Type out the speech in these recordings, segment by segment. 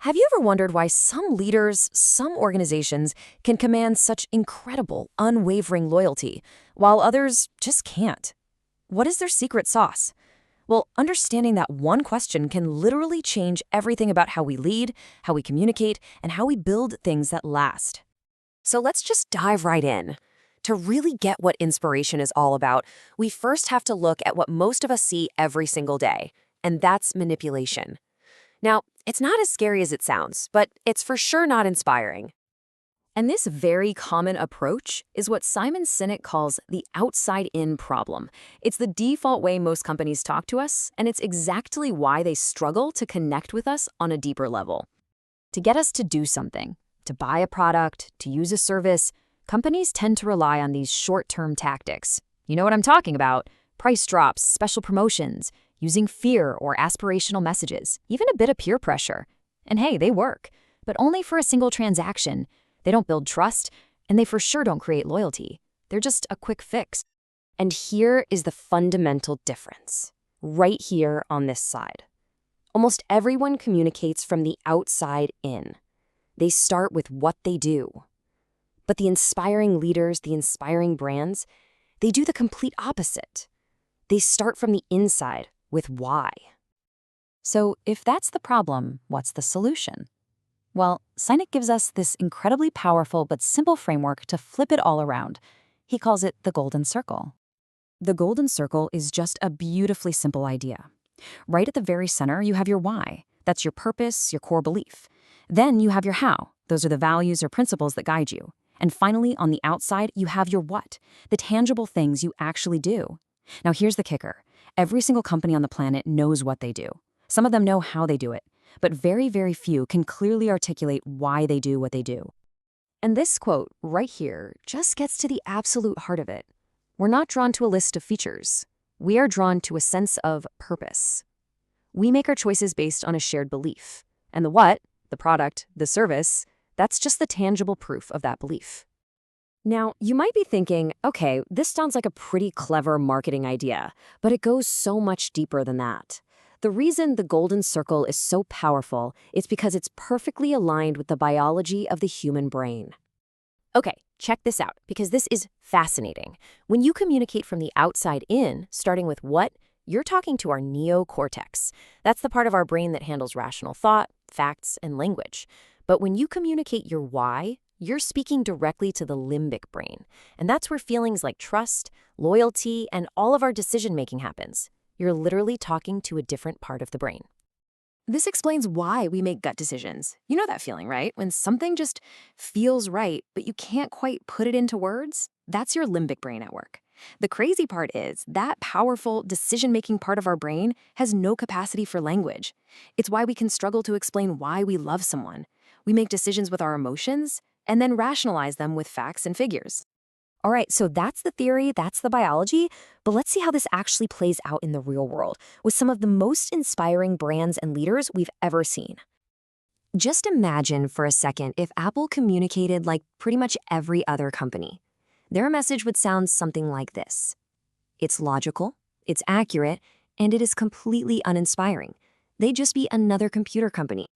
Have you ever wondered why some leaders, some organizations can command such incredible, unwavering loyalty, while others just can't? What is their secret sauce? Well, understanding that one question can literally change everything about how we lead, how we communicate, and how we build things that last. So let's just dive right in. To really get what inspiration is all about, we first have to look at what most of us see every single day, and that's manipulation. Now, it's not as scary as it sounds, but it's for sure not inspiring. And this very common approach is what Simon Sinek calls the outside-in problem. It's the default way most companies talk to us, and it's exactly why they struggle to connect with us on a deeper level. To get us to do something, to buy a product, to use a service, companies tend to rely on these short-term tactics. You know what I'm talking about? Price drops, special promotions, using fear or aspirational messages, even a bit of peer pressure. And hey, they work, but only for a single transaction. They don't build trust, and they for sure don't create loyalty. They're just a quick fix. And here is the fundamental difference, right here on this side. Almost everyone communicates from the outside in. They start with what they do. But the inspiring leaders, the inspiring brands, they do the complete opposite. They start from the inside with why. So if that's the problem, what's the solution? Well, Sinek gives us this incredibly powerful but simple framework to flip it all around. He calls it the golden circle. The golden circle is just a beautifully simple idea. Right at the very center, you have your why. That's your purpose, your core belief. Then you have your how. Those are the values or principles that guide you. And finally, on the outside, you have your what, the tangible things you actually do. Now here's the kicker. Every single company on the planet knows what they do. Some of them know how they do it, but very, very few can clearly articulate why they do what they do. And this quote right here just gets to the absolute heart of it. We're not drawn to a list of features. We are drawn to a sense of purpose. We make our choices based on a shared belief. And the what, the product, the service, that's just the tangible proof of that belief. Now, you might be thinking, okay, this sounds like a pretty clever marketing idea, but it goes so much deeper than that. The reason the golden circle is so powerful is because it's perfectly aligned with the biology of the human brain. Okay, check this out, because this is fascinating. When you communicate from the outside in, starting with what, you're talking to our neocortex. That's the part of our brain that handles rational thought, facts, and language. But when you communicate your why, you're speaking directly to the limbic brain. And that's where feelings like trust, loyalty, and all of our decision-making happens. You're literally talking to a different part of the brain. This explains why we make gut decisions. You know that feeling, right? When something just feels right, but you can't quite put it into words? That's your limbic brain at work. The crazy part is that powerful decision-making part of our brain has no capacity for language. It's why we can struggle to explain why we love someone. We make decisions with our emotions and then rationalize them with facts and figures. All right, so that's the theory, that's the biology, but let's see how this actually plays out in the real world with some of the most inspiring brands and leaders we've ever seen. Just imagine for a second if Apple communicated like pretty much every other company. Their message would sound something like this. It's logical, it's accurate, and it is completely uninspiring. They'd just be another computer company.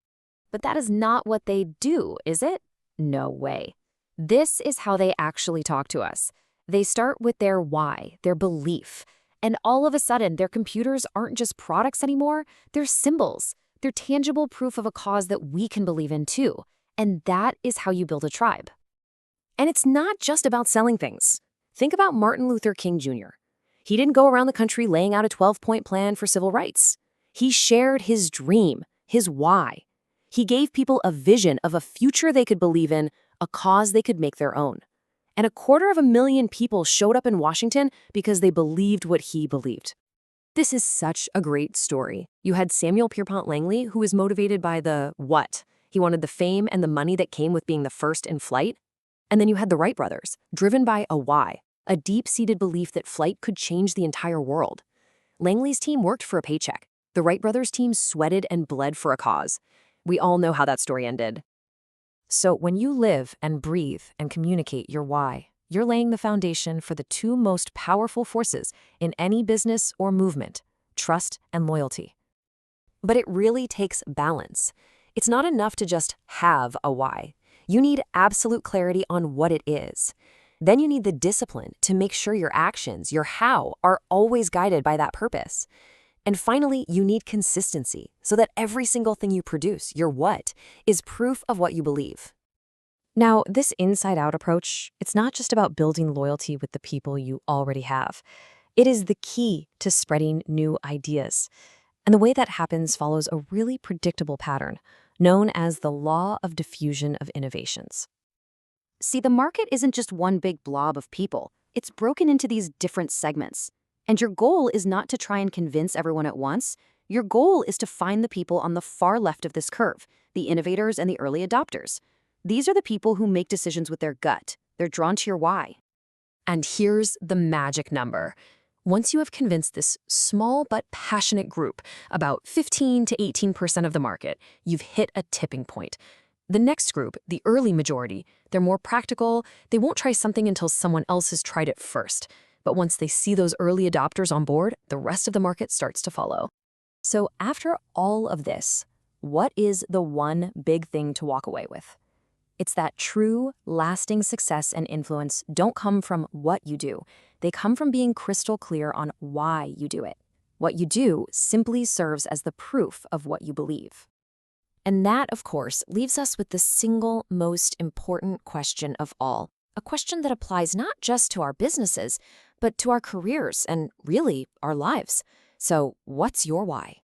But that is not what they do, is it? No way. This is how they actually talk to us. They start with their why, their belief. And all of a sudden, their computers aren't just products anymore, they're symbols. They're tangible proof of a cause that we can believe in too. And that is how you build a tribe. And it's not just about selling things. Think about Martin Luther King Jr. He didn't go around the country laying out a 12-point plan for civil rights. He shared his dream, his why. He gave people a vision of a future they could believe in, a cause they could make their own. And 250,000 people showed up in Washington because they believed what he believed. This is such a great story. You had Samuel Pierpont Langley, who was motivated by the what. He wanted the fame and the money that came with being the first in flight. And then you had the Wright brothers, driven by a why, a deep-seated belief that flight could change the entire world. Langley's team worked for a paycheck. The Wright brothers' team sweated and bled for a cause. We all know how that story ended. So when you live and breathe and communicate your why, you're laying the foundation for the two most powerful forces in any business or movement, trust and loyalty. But it really takes balance. It's not enough to just have a why. You need absolute clarity on what it is. Then you need the discipline to make sure your actions, your how, are always guided by that purpose. And finally, you need consistency so that every single thing you produce, your what, is proof of what you believe. Now, this inside-out approach, it's not just about building loyalty with the people you already have. It is the key to spreading new ideas. And the way that happens follows a really predictable pattern, known as the law of diffusion of innovations. See, the market isn't just one big blob of people. It's broken into these different segments. And your goal is not to try and convince everyone at once. Your goal is to find the people on the far left of this curve, the innovators and the early adopters. These are the people who make decisions with their gut. They're drawn to your why. And here's the magic number. Once you have convinced this small but passionate group, about 15 to 18% of the market, you've hit a tipping point. The next group, the early majority, they're more practical. They won't try something until someone else has tried it first. But once they see those early adopters on board, the rest of the market starts to follow. So after all of this, what is the one big thing to walk away with? It's that true, lasting success and influence don't come from what you do. They come from being crystal clear on why you do it. What you do simply serves as the proof of what you believe. And that, of course, leaves us with the single most important question of all, a question that applies not just to our businesses, but to our careers and really our lives. So, what's your why?